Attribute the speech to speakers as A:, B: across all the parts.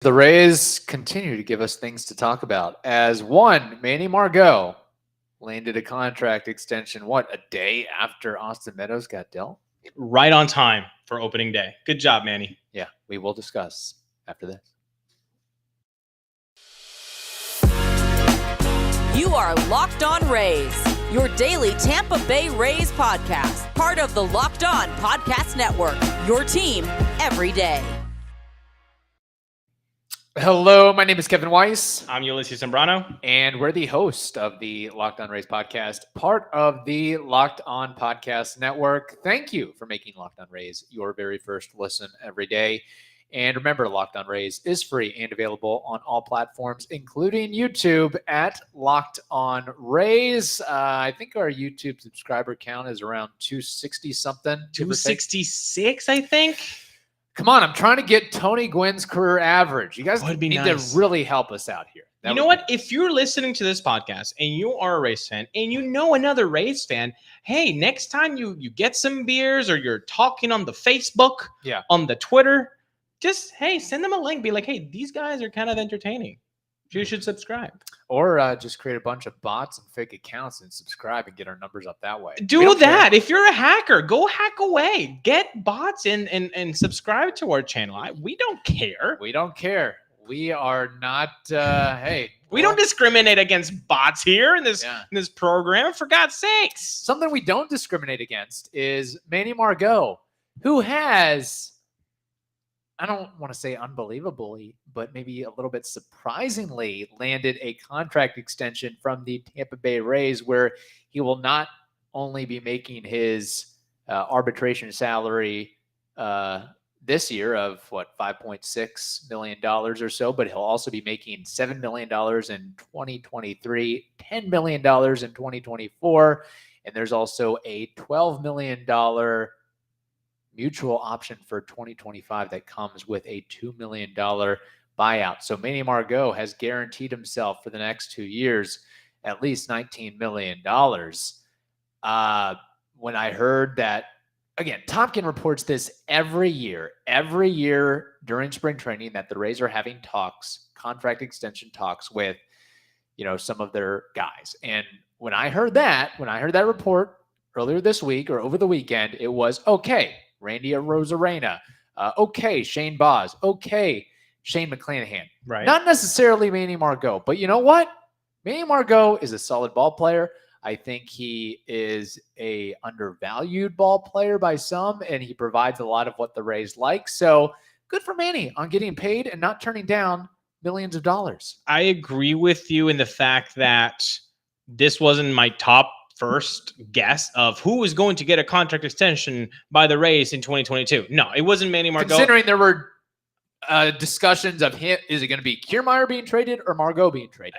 A: The Rays continue to give us things to talk about as one, Manny Margot landed a contract extension, a day after Austin Meadows got dealt?
B: Right on time for opening day. Good job, Manny.
A: Yeah, we will discuss after this.
C: You are Locked On Rays, your daily Tampa Bay Rays podcast, part of the Locked On Podcast Network, your team every day.
A: Hello, my name is Kevin Weiss.
B: I'm Ulises Sambrano.
A: And we're the host of the Locked On Rays podcast, part of the Locked On Podcast Network. Thank you for making Locked On Rays your very first listen every day. And remember, Locked On Rays is free and available on all platforms, including YouTube at Locked On Rays. I think our YouTube subscriber count is around 260-something.
B: 266, I think.
A: Come on, I'm trying to get Tony Gwynn's career average. You guys need to really help us out here.
B: You know what? If you're listening to this podcast and you are a Rays fan and you know another Rays fan, hey, next time you get some beers or you're talking on the Facebook, on the Twitter, just, hey, send them a link. Be like, hey, these guys are kind of entertaining. You should subscribe.
A: Or just create a bunch of bots and fake accounts and subscribe and get our numbers up that way.
B: Do that. If you're a hacker, go hack away. Get bots and subscribe to our channel. We don't care.
A: We don't care. We are not,
B: we don't discriminate against bots here in this program, for God's sakes.
A: Something we don't discriminate against is Manny Margot, who has, I don't want to say unbelievably, but maybe a little bit surprisingly landed a contract extension from the Tampa Bay Rays, where he will not only be making his arbitration salary this year of $5.6 million or so, but he'll also be making $7 million in 2023, $10 million in 2024, and there's also a $12 million mutual option for 2025 that comes with a $2 million buyout. So Manny Margot has guaranteed himself for the next 2 years at least $19 million. When I heard that, again, Tompkin reports this every year during spring training, that the Rays are having contract extension talks with, some of their guys. And when I heard that report earlier this week or over the weekend, it was okay. Randy Arozarena, okay, Shane Baz, okay, Shane McClanahan.
B: Right.
A: Not necessarily Manny Margot, but you know what? Manny Margot is a solid ball player. I think he is a undervalued ball player by some, and he provides a lot of what the Rays like. So good for Manny on getting paid and not turning down millions of dollars.
B: I agree with you in the fact that this wasn't my top first guess of who was going to get a contract extension by the Rays in 2022. No, it wasn't Manny Margot.
A: Considering there were discussions of him, is it going to be Kiermaier being traded or Margot being traded?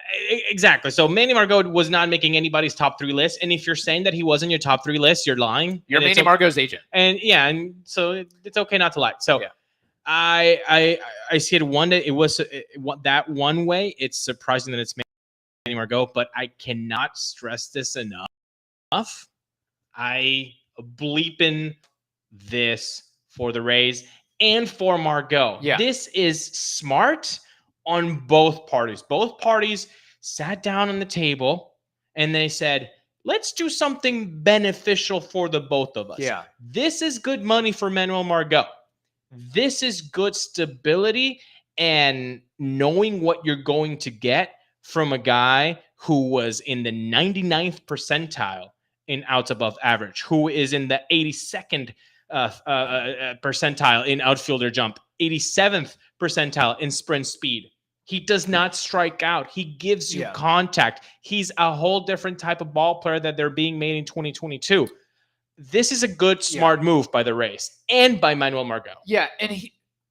B: Exactly. So Manny Margot was not making anybody's top 3 list. And if you're saying that he wasn't your top 3 list, you're lying.
A: You're Manny Margot's agent.
B: And so it's okay not to lie. So I see it one day. It was that one way. It's surprising that it's Manny Margot, but I cannot stress this enough. I bleeping this for the Rays and for Margot.
A: Yeah.
B: This is smart on both parties. Both parties sat down on the table and they said, let's do something beneficial for the both of us.
A: Yeah.
B: This is good money for Manuel Margot. This is good stability and knowing what you're going to get from a guy who was in the 99th percentile in outs above average, who is in the 82nd percentile in outfielder jump, 87th percentile in sprint speed. He does not strike out. He gives you contact. He's a whole different type of ball player that they're being made in 2022. This is a good, smart move by the Rays and by Manuel Margot.
A: Yeah, and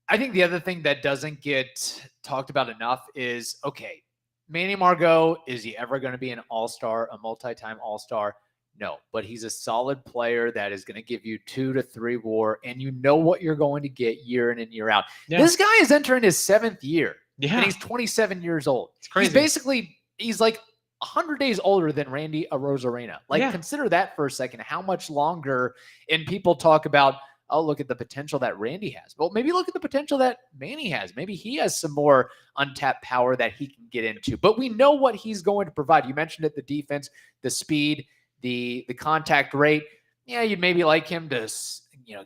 A: I think the other thing that doesn't get talked about enough is, okay, Manny Margot, is he ever going to be an all-star, a multi-time all-star? No, but he's a solid player that is going to give you 2 to 3 WAR, and you know what you're going to get year in and year out. Yeah. This guy is entering his 7th year, and he's 27 years old.
B: It's crazy.
A: He's like 100 days older than Randy Arozarena. Consider that for a second, how much longer. And people talk about, oh, look at the potential that Randy has. Well, maybe look at the potential that Manny has. Maybe he has some more untapped power that he can get into. But we know what he's going to provide. You mentioned it, the defense, the speed, the contact rate. Yeah, you'd maybe like him to,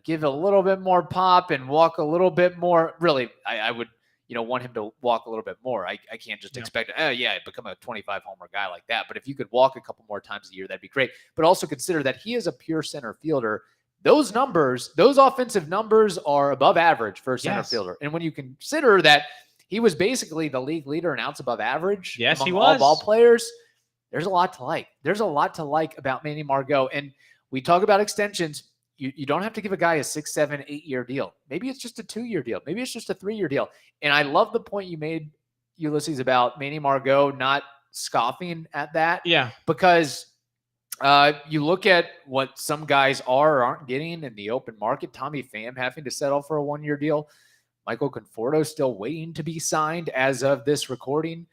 A: give a little bit more pop and walk a little bit more. Really, I would, want him to walk a little bit more. I can't just expect, become a 25 homer guy like that. But if you could walk a couple more times a year, that'd be great. But also consider that he is a pure center fielder. Those numbers, those offensive numbers are above average for a center fielder. And when you consider that he was basically the league leader in outs above average among all ball players, there's a lot to like. There's a lot to like about Manny Margot. And we talk about extensions. You don't have to give a guy a 6, 7, 8 year deal. Maybe it's just a 2-year deal. Maybe it's just a 3-year deal. And I love the point you made, Ulises, about Manny Margot not scoffing at that.
B: Yeah.
A: Because you look at what some guys are or aren't getting in the open market. Tommy Pham having to settle for a 1-year deal. Michael Conforto still waiting to be signed as of this recording.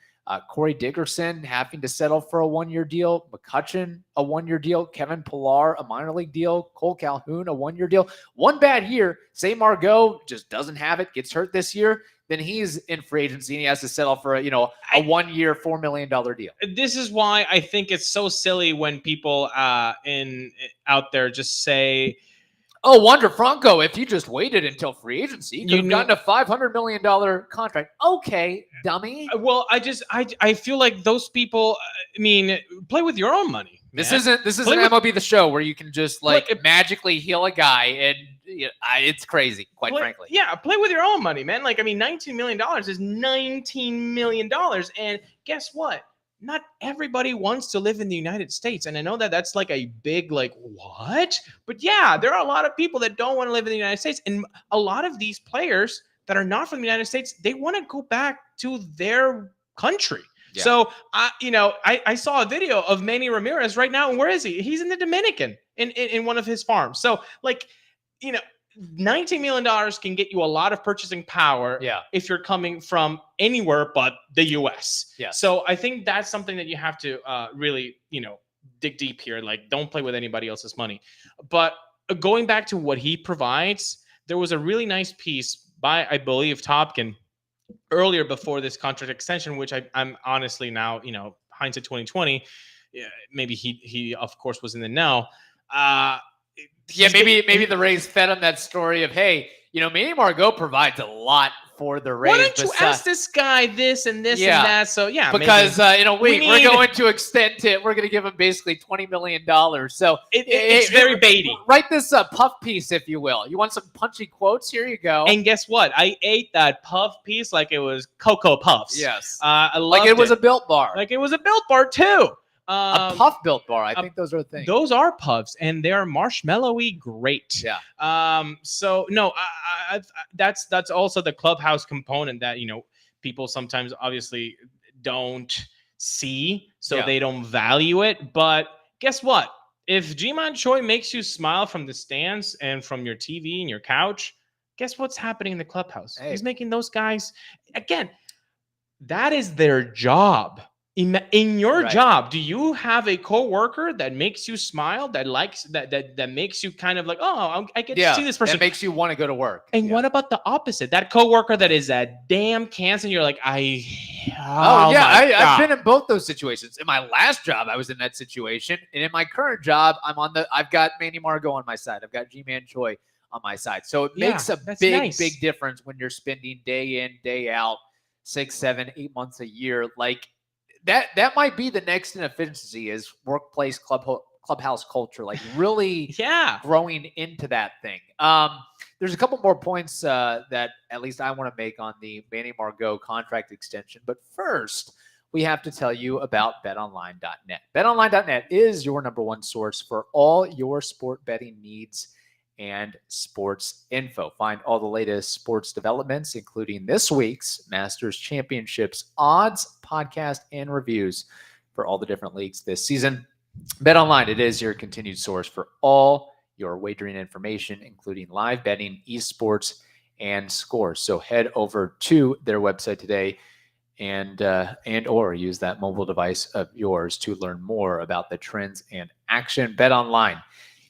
A: Corey Dickerson having to settle for a 1-year deal. McCutchen, a 1-year deal. Kevin Pillar, a minor league deal. Cole Calhoun, a 1-year deal. One bad year, say Margot just doesn't have it, gets hurt this year, then he's in free agency and he has to settle for a 1-year, $4 million deal.
B: This is why I think it's so silly when people out there just say,
A: oh, Wander Franco, if you just waited until free agency, you could have gotten a $500 million contract. Okay, dummy.
B: Well, I feel like those people, play with your own money.
A: This isn't MLB The Show where you can just magically heal a guy and it's crazy, quite frankly.
B: Yeah, play with your own money, man. $19 million is $19 million. And guess what? Not everybody wants to live in the United States. And I know that that's a big, what? But yeah, there are a lot of people that don't want to live in the United States. And a lot of these players that are not from the United States, they want to go back to their country. Yeah. So, I saw a video of Manny Ramirez right now. And where is he? He's in the Dominican in one of his farms. So, $19 million can get you a lot of purchasing power if you're coming from anywhere but the U.S.
A: Yeah.
B: So I think that's something that you have to really, dig deep here. Don't play with anybody else's money. But going back to what he provides, there was a really nice piece by, I believe, Topkin earlier before this contract extension, which I'm honestly now, hindsight 2020, maybe he of course was in the know.
A: Maybe the Rays fed him that story of, hey, Manny Margot provides a lot for the Rays.
B: Why don't you ask this guy this and this and that? So
A: because in a week we're going to extend it. We're going to give him basically $20 million. So
B: it's very baity.
A: Write this puff piece, if you will. You want some punchy quotes? Here you go.
B: And guess what? I ate that puff piece like it was Cocoa Puffs.
A: Yes,
B: I loved
A: it was a Built Bar.
B: Like it was a Built Bar too.
A: A puff Built Bar. I think those are the things.
B: Those are puffs, and they're marshmallowy great.
A: Yeah.
B: So no, that's also the clubhouse component that people sometimes obviously don't see, so they don't value it. But guess what? If Ji-Man Choi makes you smile from the stands and from your TV and your couch, guess what's happening in the clubhouse? Hey. He's making those guys again. That is their job. In your job, do you have a coworker that makes you smile, that likes that makes you kind of like, oh, I get to see this person,
A: that makes you want to go to work?
B: And what about the opposite? That coworker that is a damn cancer, and you're like,
A: I've been in both those situations. In my last job, I was in that situation, and in my current job, I've got Manny Margot on my side. I've got Ji-Man Choi on my side. So it makes a big difference when you're spending day in, day out, 6, 7, 8 months a year, That might be the next inefficiency is workplace clubhouse culture, really growing into that thing. There's a couple more points that at least I want to make on the Manny Margot contract extension. But first, we have to tell you about betonline.net. Betonline.net is your number one source for all your sport betting needs and sports info. Find all the latest sports developments, including this week's Masters Championships odds, podcast, and reviews for all the different leagues this season. BetOnline, it is your continued source for all your wagering information, including live betting, esports, and scores. So head over to their website today and or use that mobile device of yours to learn more about the trends and action. BetOnline,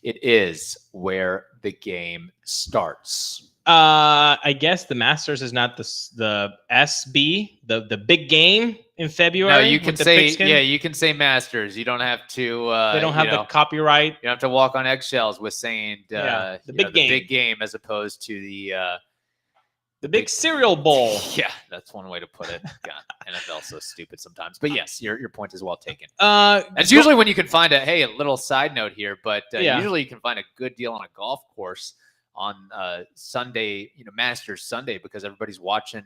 A: it is where the game starts.
B: I guess the Masters is not the SB, the big game in February.
A: No, you can say
B: pigskin.
A: you can say Masters. You don't have to.
B: They don't have the copyright.
A: You don't have to walk on eggshells with saying
B: the
A: big game as opposed to the
B: big cereal bowl.
A: Yeah, that's one way to put it. God, NFL's so stupid sometimes. But yes, your point is well taken. That's usually when you can find a little side note here, but usually you can find a good deal on a golf course on Sunday, Masters Sunday, because everybody's watching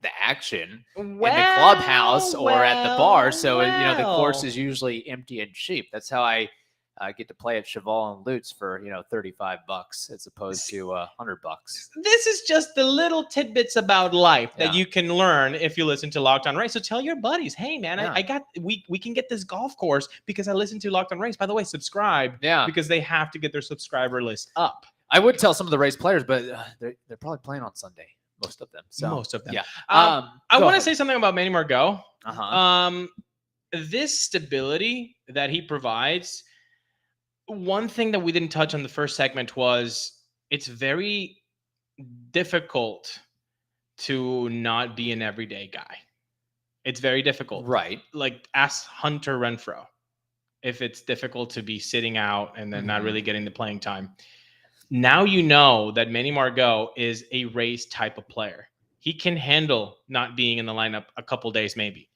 A: the action in the clubhouse or at the bar. So the course is usually empty and cheap. That's how I get to play at Cheval and Lutz for $35 as opposed to $100.
B: This is just the little tidbits about life that you can learn if you listen to Locked On Rays. So tell your buddies, hey man, we can get this golf course because I listened to Locked On Rays. By the way, subscribe, because they have to get their subscriber list up.
A: I would tell some of the Rays players, but they're probably playing on Sunday. Most of them.
B: Yeah.
A: I
B: want to say something about Manny Margot.
A: Uh-huh.
B: This stability that he provides. One thing that we didn't touch on the first segment was it's very difficult to not be an everyday guy. It's very difficult.
A: Right.
B: Like ask Hunter Renfroe if it's difficult to be sitting out and then not really getting the playing time. Now you know that Manny Margot is a Rays type of player. He can handle not being in the lineup a couple days maybe.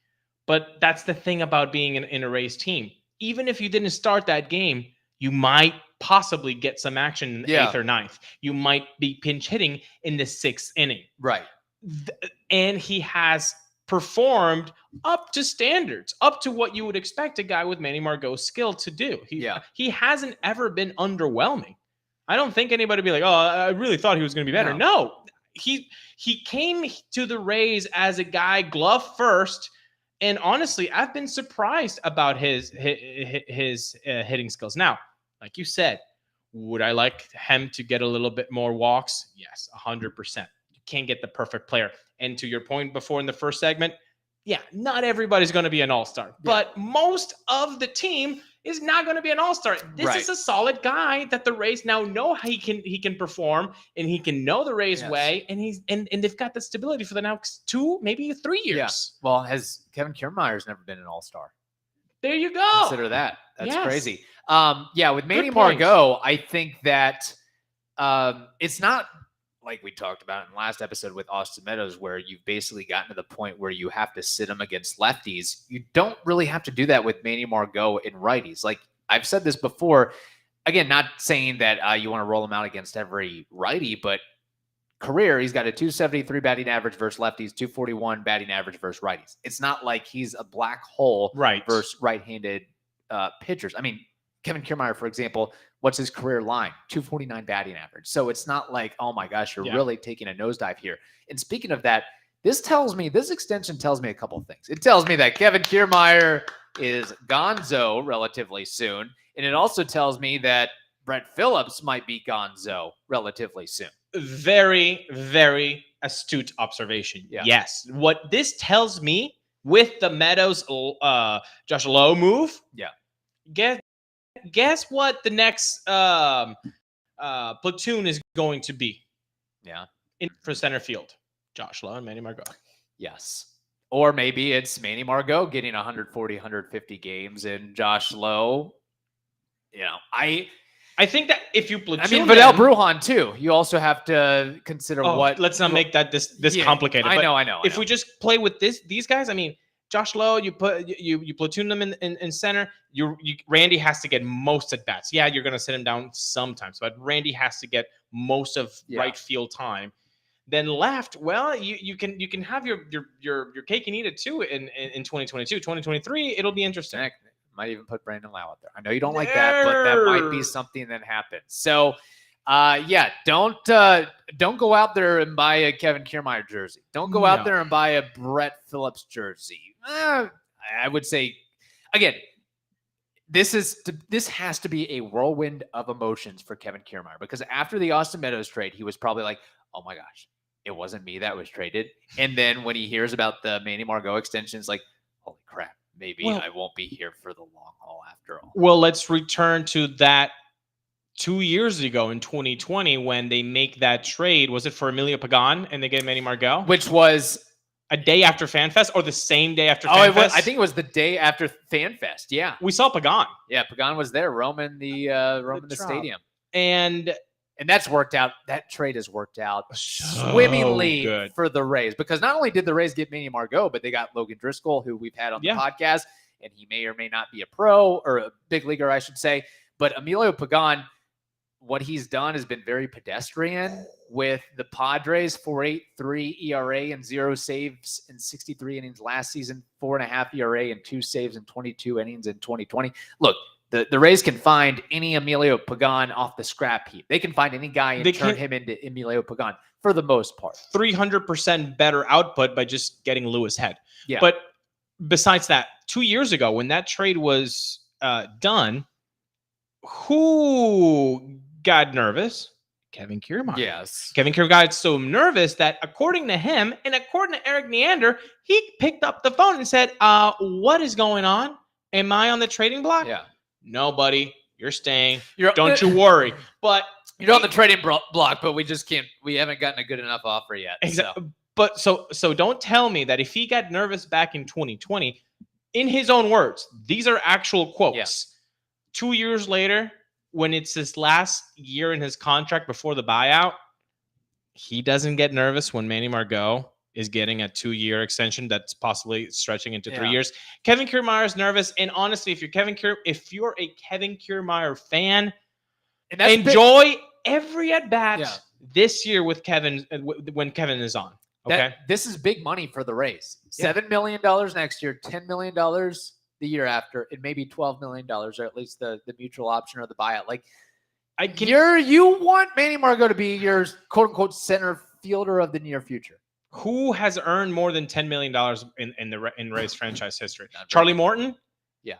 B: But that's the thing about being in a Rays team. Even if you didn't start that game, you might possibly get some action in the 8th or 9th. You might be pinch hitting in the 6th inning.
A: Right.
B: And he has performed up to standards, up to what you would expect a guy with Manny Margot's skill to do. He hasn't ever been underwhelming. I don't think anybody would be like, oh, I really thought he was going to be better. No. He came to the Rays as a guy glove first. And honestly, I've been surprised about his hitting skills. Now, like you said, would I like him to get a little bit more walks? Yes, 100%. You can't get the perfect player. And to your point before in the first segment, not everybody's going to be an all-star. But most of the team is not going to be an all-star. This is a solid guy that the Rays now know how he can perform, and he can know the Rays way, and they've got the stability for the next 2, maybe 3 years.
A: Yeah. Well, has Kevin Kiermaier's never been an all-star?
B: There you go.
A: Consider that. That's crazy. With Manny Margot, I think that it's not like we talked about in the last episode with Austin Meadows, where you've basically gotten to the point where you have to sit him against lefties. You don't really have to do that with Manny Margot in righties. Like I've said this before, again, not saying that you want to roll him out against every righty, but career, he's got a 273 batting average versus lefties, 241 batting average versus righties. It's not like he's a black hole versus right-handed pitchers. I mean, Kevin Kiermaier, for example, what's his career line? 249 batting average. So it's not like, oh my gosh, you're really taking a nosedive here. And speaking of that, this extension tells me a couple of things. It tells me that Kevin Kiermaier is gonzo relatively soon. And it also tells me that Brett Phillips might be gonzo relatively soon.
B: Very, very astute observation. Yeah. Yes. What this tells me with the Meadows Josh Lowe move.
A: Yeah.
B: Guess what the next platoon is going to be?
A: Yeah.
B: For center field. Josh Lowe and Manny Margot.
A: Yes. Or maybe it's Manny Margot getting 140, 150 games and Josh Lowe.
B: I think that if you platoon,
A: Vidal Brujan too. You also have to consider what.
B: Let's not make that this complicated.
A: I know.
B: If we just play with these guys, I mean, Josh Lowe, you platoon them in center. Randy has to get most at bats. Yeah, you're gonna sit him down sometimes, but Randy has to get most of right field time. Then left, well, you can have your cake and eat it too in 2022, 2023. It'll be interesting.
A: Might even put Brandon Lau out there. I know you don't like that, but that might be something that happens. So, don't go out there and buy a Kevin Kiermaier jersey. Don't go out there and buy a Brett Phillips jersey. I would say, again, this has to be a whirlwind of emotions for Kevin Kiermaier, because after the Austin Meadows trade, he was probably like, oh my gosh, it wasn't me that was traded. And then when he hears about the Manny Margot extensions, like, holy crap. Maybe I won't be here for the long haul after all.
B: Well, let's return to that 2 years ago in 2020 when they make that trade. Was it for Emilio Pagan and they get Manny Margot?
A: Which was
B: a day after FanFest or the same day after
A: FanFest?
B: FanFest?
A: I think it was the day after FanFest. Yeah.
B: We saw Pagan.
A: Yeah, Pagan was there roaming the stadium.
B: And
A: that's worked out. That trade has worked out swimmingly
B: good
A: for the Rays, because not only did the Rays get Manny Margot, but they got Logan Driscoll, who we've had on the podcast, and he may or may not be a pro or a big leaguer, I should say. But Emilio Pagan, what he's done has been very pedestrian with the Padres. 4.83 ERA and 0 saves in 63 innings last season, 4.5 ERA and 2 saves in 22 innings in 2020. Look, the Rays can find any Emilio Pagan off the scrap heap. They can find any guy and turn him into Emilio Pagan for the most part.
B: 300% better output by just getting Lewis Head.
A: Yeah.
B: But besides that, 2 years ago when that trade was done, who got nervous? Kevin Kiermaier.
A: Yes.
B: Kevin Kiermaier got so nervous that according to him and according to Eric Neander, he picked up the phone and said, what is going on? Am I on the trading block?
A: Yeah.
B: No, buddy, you're staying. Don't you worry. But
A: you're on the trading block, but we just can't. We haven't gotten a good enough offer yet.
B: Exactly. So. But so don't tell me that if he got nervous back in 2020, in his own words, these are actual quotes.
A: Yeah.
B: 2 years later, when it's his last year in his contract before the buyout, he doesn't get nervous when Manny Margot is getting a 2-year extension that's possibly stretching into 3 years. Kevin Kiermaier is nervous, and honestly, if you're a Kevin Kiermaier fan, enjoy every at bat this year with Kevin when Kevin is on. Okay,
A: this is big money for the Rays. $7 million next year, $10 million the year after, and maybe $12 million, or at least the mutual option or the buyout. Like, you want Manny Margot to be your quote unquote center fielder of the near future.
B: Who has earned more than $10 million in Rays franchise history? Charlie Morton?
A: Yeah.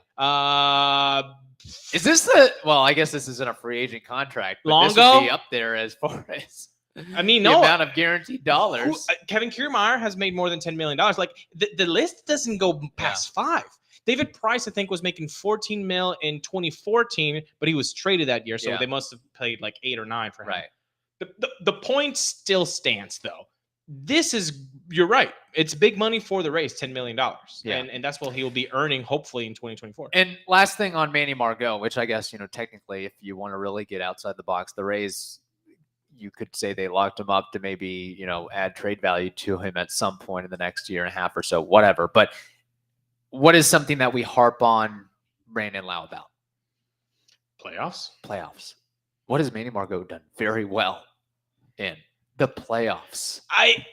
B: Is
A: this I guess this isn't a free agent contract, but
B: Longo?
A: This would be up there as far as
B: the
A: amount of guaranteed dollars.
B: Kevin Kiermaier has made more than $10 million. Like the list doesn't go past 5. David Price, I think, was making $14 million in 2014, but he was traded that year, so they must have paid like 8 or 9 for him.
A: Right.
B: The point still stands, though. You're right. It's big money for the Rays, $10 million.
A: Yeah.
B: And that's what he will be earning, hopefully, in 2024.
A: And last thing on Manny Margot, which I guess, technically, if you want to really get outside the box, the Rays, you could say they locked him up to maybe, add trade value to him at some point in the next year and a half or so, whatever. But what is something that we harp on Brandon Lau about? Playoffs. What has Manny Margot done very well in the playoffs?
B: I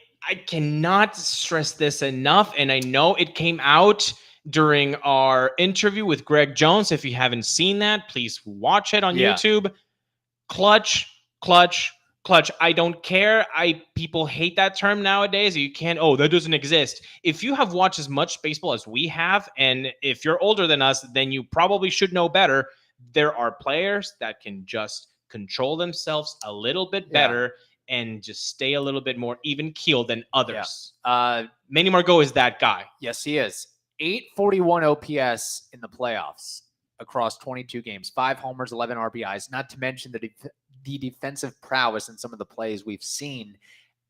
B: cannot stress this enough, and I know it came out during our interview with Greg Jones. If you haven't seen that, please watch it on YouTube. Clutch. I don't care. People hate that term nowadays. You can't, that doesn't exist. If you have watched as much baseball as we have, and if you're older than us, then you probably should know better. There are players that can just control themselves a little bit better and just stay a little bit more even keeled than others. Manny Margot is that guy.
A: Yes, he is. 841 OPS in the playoffs across 22 games, 5 homers, 11 RBIs, not to mention the defensive prowess in some of the plays we've seen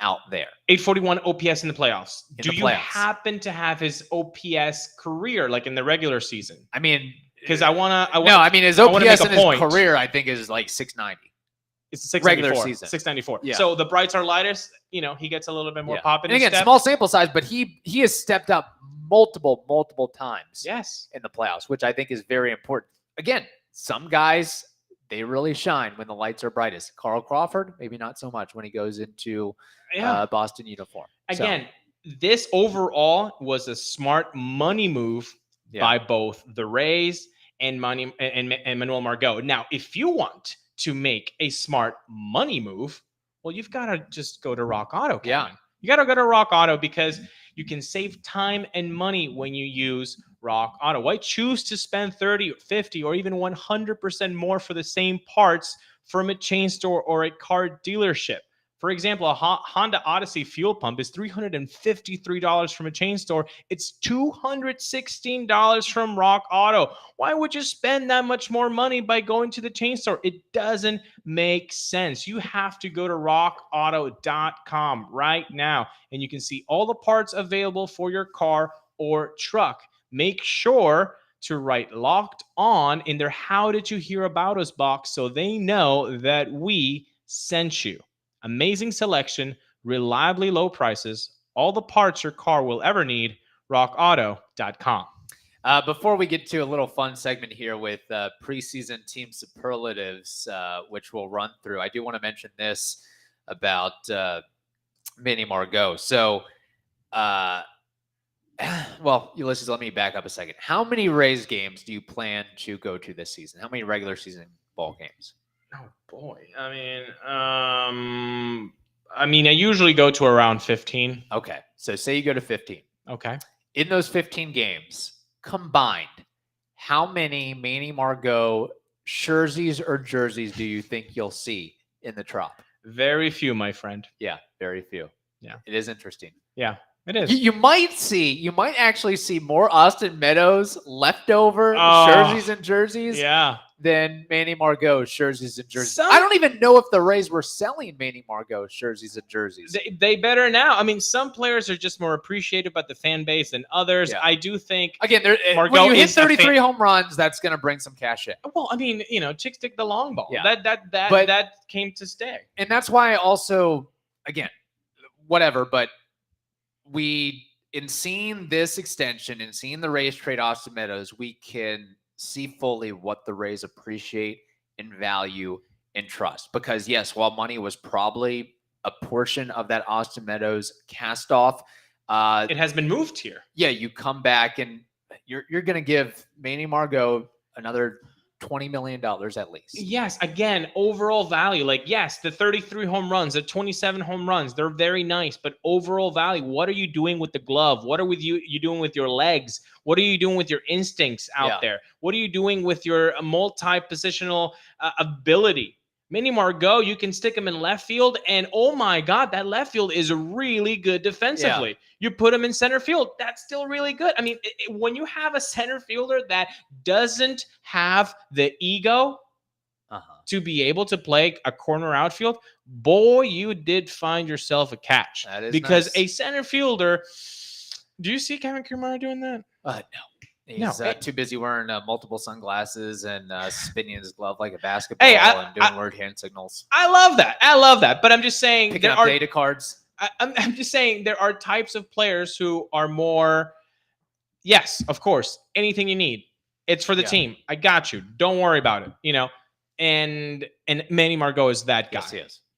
A: out there.
B: 841 OPS in the playoffs. Do you happen to have his OPS career, like in the regular season?
A: I mean,
B: because his
A: OPS in his career, I think, is like 690.
B: It's 694.
A: Regular season.
B: 694.
A: Yeah.
B: So the brights are lightest. He gets a little bit more pop in
A: and
B: his
A: again,
B: step.
A: Small sample size, but he has stepped up multiple times.
B: Yes.
A: In the playoffs, which I think is very important. Again, some guys, they really shine when the lights are brightest. Carl Crawford, maybe not so much when he goes into Boston uniform.
B: Again, this overall was a smart money move by both the Rays and Manuel Margot. Now, if you want to make a smart money move, well, you've got to just go to Rock Auto. Kevin. You got to go to Rock Auto because you can save time and money when you use Rock Auto. Why choose to spend 30, 50, or even 100% more for the same parts from a chain store or a car dealership? For example, a Honda Odyssey fuel pump is $353 from a chain store. It's $216 from Rock Auto. Why would you spend that much more money by going to the chain store? It doesn't make sense. You have to go to rockauto.com right now, and you can see all the parts available for your car or truck. Make sure to write Locked On in their How Did You Hear About Us box so they know that we sent you. Amazing selection, reliably low prices, all the parts your car will ever need, rockauto.com.
A: Before we get to a little fun segment here with preseason team superlatives, which we'll run through, I do want to mention this about Manny Margot. So, well, Ulises, let me back up a second. How many Rays games do you plan to go to this season? How many regular season ball games?
B: Oh boy. I usually go to around 15.
A: Okay. So say you go to 15.
B: Okay.
A: In those 15 games combined, how many Manny Margot jerseys or jerseys do you think you'll see in the Trop?
B: Very few, my friend.
A: Yeah, very few.
B: Yeah.
A: It is interesting.
B: Yeah, it is.
A: You might actually see more Austin Meadows leftover jerseys and jerseys than Manny Margot jerseys and jerseys. I don't even know if the Rays were selling Manny Margot jerseys and jerseys.
B: They better now. I mean, some players are just more appreciated by the fan base than others. Yeah. I do think,
A: again, when you hit 33 home runs, that's going to bring some cash in.
B: Well, I mean, chicks stick the long ball. Yeah. That came to stay.
A: And that's why I also, again, whatever, but in seeing this extension and seeing the Rays trade Austin Meadows, we can see fully what the Rays appreciate and value and trust. Because yes, while money was probably a portion of that Austin Meadows cast off,
B: it has been moved here.
A: Yeah, you come back and you're going to give Manny Margot another $20 million at least.
B: Yes. Again, overall value. Like, yes, the 33 home runs, the 27 home runs, they're very nice, but overall value, what are you doing with the glove? What are you doing with your legs? What are you doing with your instincts out there? What are you doing with your multi-positional ability? Manny Margot, you can stick him in left field, and oh my God, that left field is really good defensively. Yeah. You put him in center field, that's still really good. I mean, when you have a center fielder that doesn't have the ego to be able to play a corner outfield, boy, you did find yourself a catch.
A: That is
B: because
A: nice.
B: A center fielder. Do you see Kevin Kiermaier doing that?
A: No. He's too busy wearing multiple sunglasses and spinning his glove like a basketball and doing weird hand signals.
B: I love that. But I'm just saying,
A: picking up data cards.
B: I'm just saying there are types of players who are more, yes, of course, anything you need. It's for the team. I got you. Don't worry about it. And Manny Margot is that guy.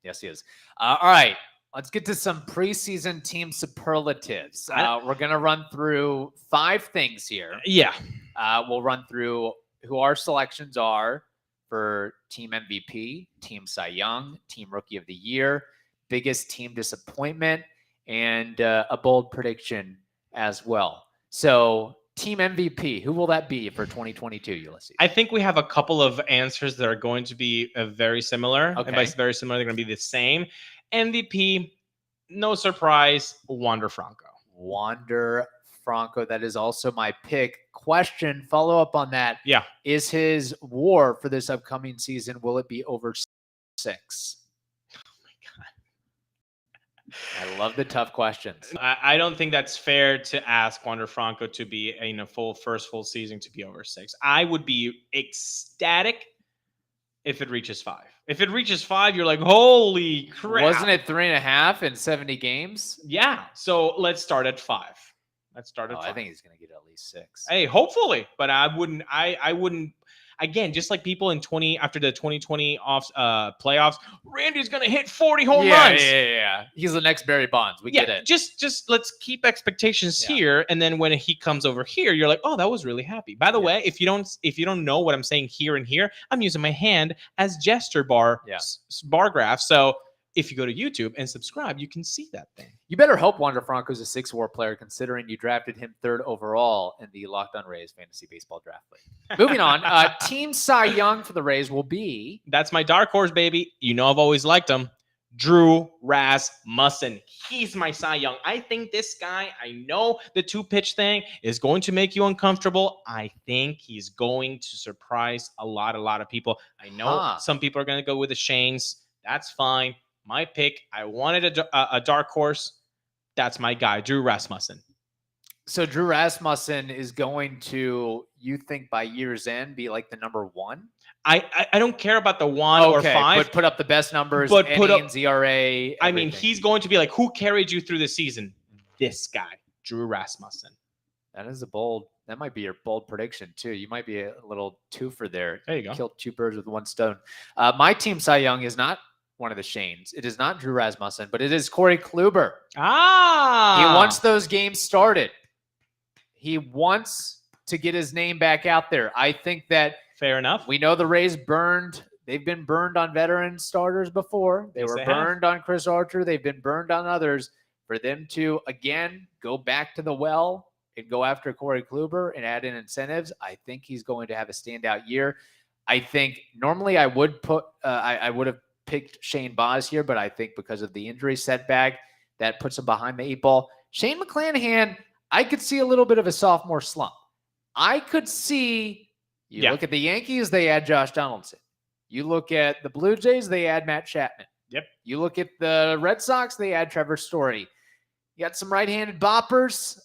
A: Yes, he is. All right. Let's get to some preseason team superlatives. We're going to run through 5 things here.
B: Yeah.
A: We'll run through who our selections are for team MVP, team Cy Young, team Rookie of the Year, biggest team disappointment, and a bold prediction as well. So team MVP, who will that be for 2022, Ulises?
B: I think we have a couple of answers that are going to be very similar.
A: Okay.
B: And by very similar, they're going to be the same. MVP, no surprise, Wander Franco.
A: Wander Franco, that is also my pick. Question, follow up on that.
B: Yeah.
A: Is his WAR for this upcoming season, will it be over 6?
B: Oh my God.
A: I love the tough questions.
B: I don't think that's fair to ask Wander Franco to be in a first full season to be over 6. I would be ecstatic if it reaches 5. If it reaches 5, you're like, holy crap.
A: Wasn't it 3.5 in 70 games?
B: Yeah. So let's start at 5. I
A: think he's going to get at least 6.
B: Hey, hopefully. But I wouldn't. Again, just like people after the 2020 playoffs, Randy's going to hit 40 home runs.
A: Yeah. He's the next Barry Bonds. We get it.
B: Just let's keep expectations here, and then when he comes over here, you're like, oh, that was really happy. By the way, if you don't know what I'm saying here and here, I'm using my hand as gesture bar graph. So if you go to YouTube and subscribe, you can see that thing. You
A: better hope Wander Franco's a 6 WAR player, considering you drafted him 3rd overall in the Locked On Rays Fantasy Baseball Draft League. Moving on, Team Cy Young for the Rays will be...
B: That's my dark horse, baby. I've always liked him. Drew Rasmussen. He's my Cy Young. I think this guy, I know the 2-pitch thing is going to make you uncomfortable. I think he's going to surprise a lot of people. I know some people are going to go with the Shanes. That's fine. My pick, I wanted a dark horse. That's my guy, Drew Rasmussen.
A: So Drew Rasmussen is going to, you think by year's end, be like the number 1?
B: I don't care about the 1 or 5.
A: But put up the best numbers,
B: but put up
A: ERA. Everything.
B: I mean, he's going to be like, who carried you through the season? This guy, Drew Rasmussen.
A: That might be your bold prediction too. You might be a little twofer there.
B: There you go.
A: Killed 2 birds with 1 stone. My team Cy Young is not one of the Shanes. It is not Drew Rasmussen, but it is Corey Kluber. He wants those games started. He wants to get his name back out there. I think that
B: fair enough.
A: We know the Rays they've been burned on veteran starters before. They were burned on Chris Archer. They've been burned on others. For them to, again, go back to the well and go after Corey Kluber and add in incentives, I think he's going to have a standout year. I think normally I would I would have picked Shane Baz here, but I think because of the injury setback, that puts him behind the 8 ball. Shane McClanahan, I could see a little bit of a sophomore slump. I could see, look at the Yankees, they add Josh Donaldson. You look at the Blue Jays, they add Matt Chapman.
B: Yep.
A: You look at the Red Sox, they add Trevor Story. You got some right-handed boppers.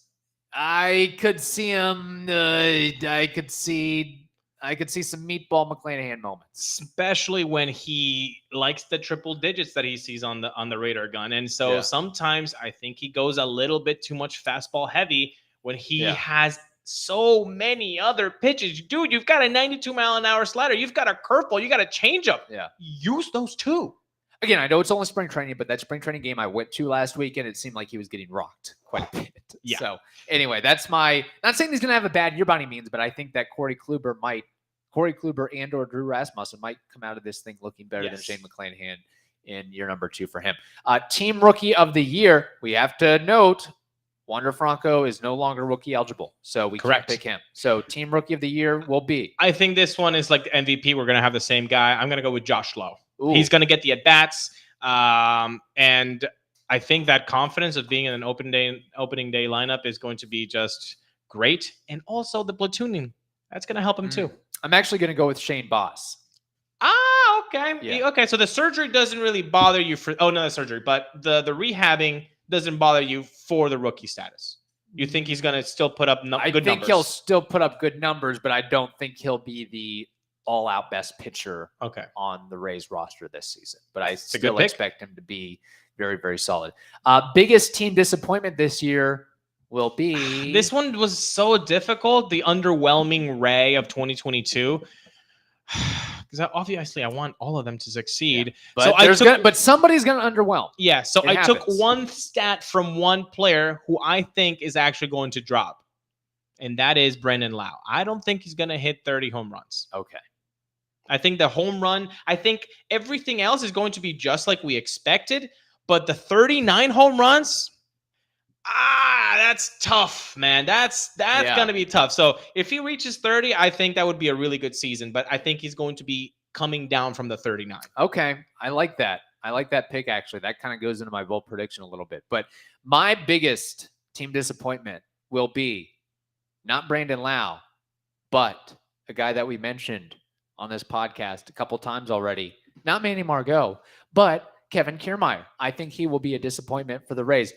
A: I could see him. I could see some meatball McClanahan moments,
B: especially when he likes the triple digits that he sees on the radar gun. And so sometimes I think he goes a little bit too much fastball heavy when he has so many other pitches. Dude, you've got a 92-mile-an-hour slider. You've got a curveball. You got a changeup.
A: Yeah.
B: Use those too.
A: Again, I know it's only spring training, but that spring training game I went to last weekend, it seemed like he was getting rocked quite a bit.
B: Yeah.
A: So anyway, that's not saying he's going to have a bad year by any means, but I think that Corey Kluber and or Drew Rasmussen might come out of this thing looking better than Shane McClanahan in year number 2 for him. Team Rookie of the Year, we have to note, Wander Franco is no longer rookie eligible, so we can't pick him. So Team Rookie of the Year will be.
B: I think this one is like the MVP. We're going to have the same guy. I'm going to go with Josh Lowe.
A: Ooh.
B: He's going to get the at-bats, and I think that confidence of being in an opening day lineup is going to be just great. And also the platooning, that's going to help him too.
A: I'm actually going to go with Shane Baz.
B: Okay.
A: Yeah.
B: Okay, so the surgery doesn't really bother you the surgery, but the rehabbing doesn't bother you for the rookie status. You think he's going to still put up good numbers?
A: I think he'll still put up good numbers, but I don't think he'll be the all-out best pitcher on the Rays roster this season. But I still expect him to be very, very solid. Biggest team disappointment this year will be...
B: This one was so difficult. The underwhelming Ray of 2022. Because obviously I want all of them to succeed.
A: Yeah. But somebody's going to underwhelm.
B: Yeah, so I took one stat from one player who I think is actually going to drop, and that is Brendan Lau. I don't think he's going to hit 30 home runs.
A: Okay.
B: I think the home run, I think everything else is going to be just like we expected, but the 39 home runs, that's tough, man. That's going to be tough. So if he reaches 30, I think that would be a really good season, but I think he's going to be coming down from the 39.
A: Okay. I like that. I like that pick, actually. That kind of goes into my bold prediction a little bit. But my biggest team disappointment will be not Brandon Lau, but a guy that we mentioned on this podcast a couple times already. Not Manny Margot, but Kevin Kiermaier. I think he will be a disappointment for the Rays.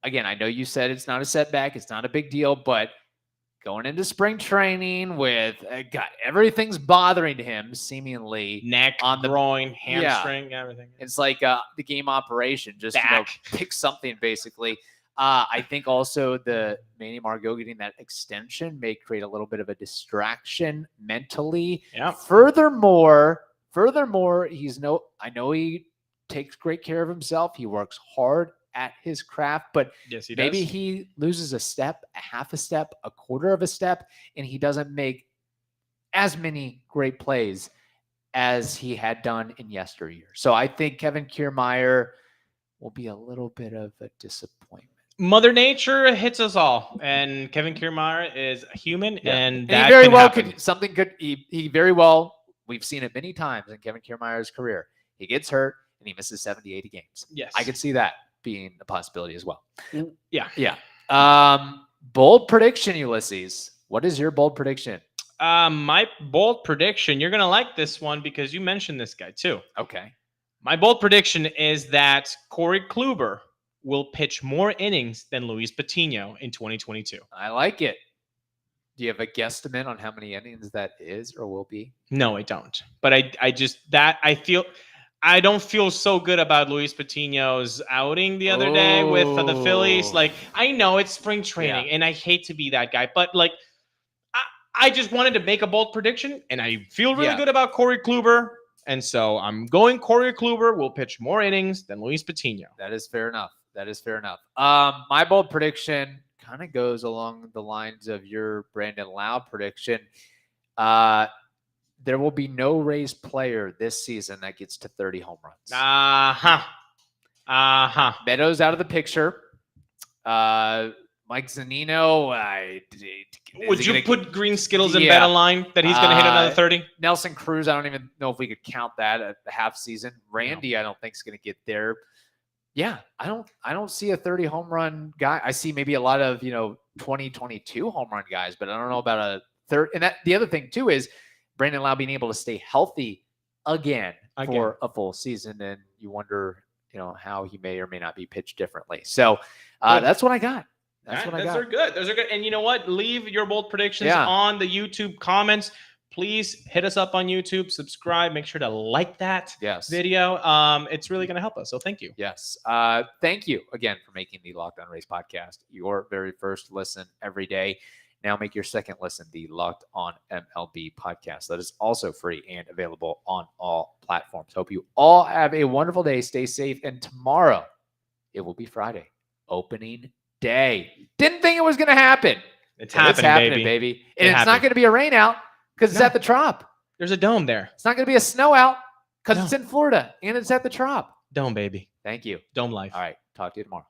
A: Again, I know you said it's not a setback. It's not a big deal, but going into spring training with everything's bothering him, seemingly.
B: Neck, on the groin, hamstring, everything.
A: It's like the game operation, just pick something basically. I think also the Manny Margot getting that extension may create a little bit of a distraction mentally.
B: Yeah.
A: Furthermore, I know he takes great care of himself. He works hard at his craft, but maybe he loses a step, a half a step, a quarter of a step, and he doesn't make as many great plays as he had done in yesteryear. So I think Kevin Kiermaier will be a little bit of a disappointment.
B: Mother Nature hits us all, and Kevin Kiermaier is a human, and that
A: he very well
B: happen.
A: We've seen it many times in Kevin Kiermaier's career. He gets hurt, and he misses 70, 80 games.
B: Yes.
A: I could see that being a possibility as well.
B: Yeah.
A: Yeah. Bold prediction, Ulises. What is your bold prediction?
B: My bold prediction, you're going to like this one because you mentioned this guy too.
A: Okay.
B: My bold prediction is that Corey Kluber will pitch more innings than Luis Patino in 2022.
A: I like it. Do you have a guesstimate on how many innings that is or will be?
B: No, I don't. But I don't feel so good about Luis Patino's outing the other day with the Phillies. Like, I know it's spring training, and I hate to be that guy, but like, I just wanted to make a bold prediction, and I feel really good about Corey Kluber. And so I'm going Corey Kluber will pitch more innings than Luis Patino.
A: That is fair enough. My bold prediction kind of goes along the lines of your Brandon Lau prediction. There will be no Rays player this season that gets to 30 home runs. Meadows out of the picture. Mike Zunino.
B: Would you put Green Skittles in bet on line that he's going to hit another 30?
A: Nelson Cruz, I don't even know if we could count that at the half season. Randy, I don't think is going to get there. Yeah, I don't see a 30 home run guy. I see maybe a lot of 2022 home run guys, but I don't know about a third. And that the other thing too is Brandon Lau being able to stay healthy again for a full season, and you wonder how he may or may not be pitched differently. So that's what I got.
B: Those are good. And you know what? Leave your bold predictions on the YouTube comments. Please hit us up on YouTube, subscribe, make sure to like that video. It's really going to help us. So thank you.
A: Yes. Thank you again for making the Locked On Rays podcast your very first listen every day. Now make your second listen the Locked On MLB podcast. That is also free and available on all platforms. Hope you all have a wonderful day. Stay safe. And tomorrow, it will be Friday, opening day. Didn't think it was going to happen.
B: It's happening,
A: baby. And it's not going to be a rain out because it's at the Trop.
B: There's a dome there.
A: It's not going to be a snow out because it's in Florida and it's at the Trop.
B: Dome, baby.
A: Thank you.
B: Dome life.
A: All right. Talk to you tomorrow.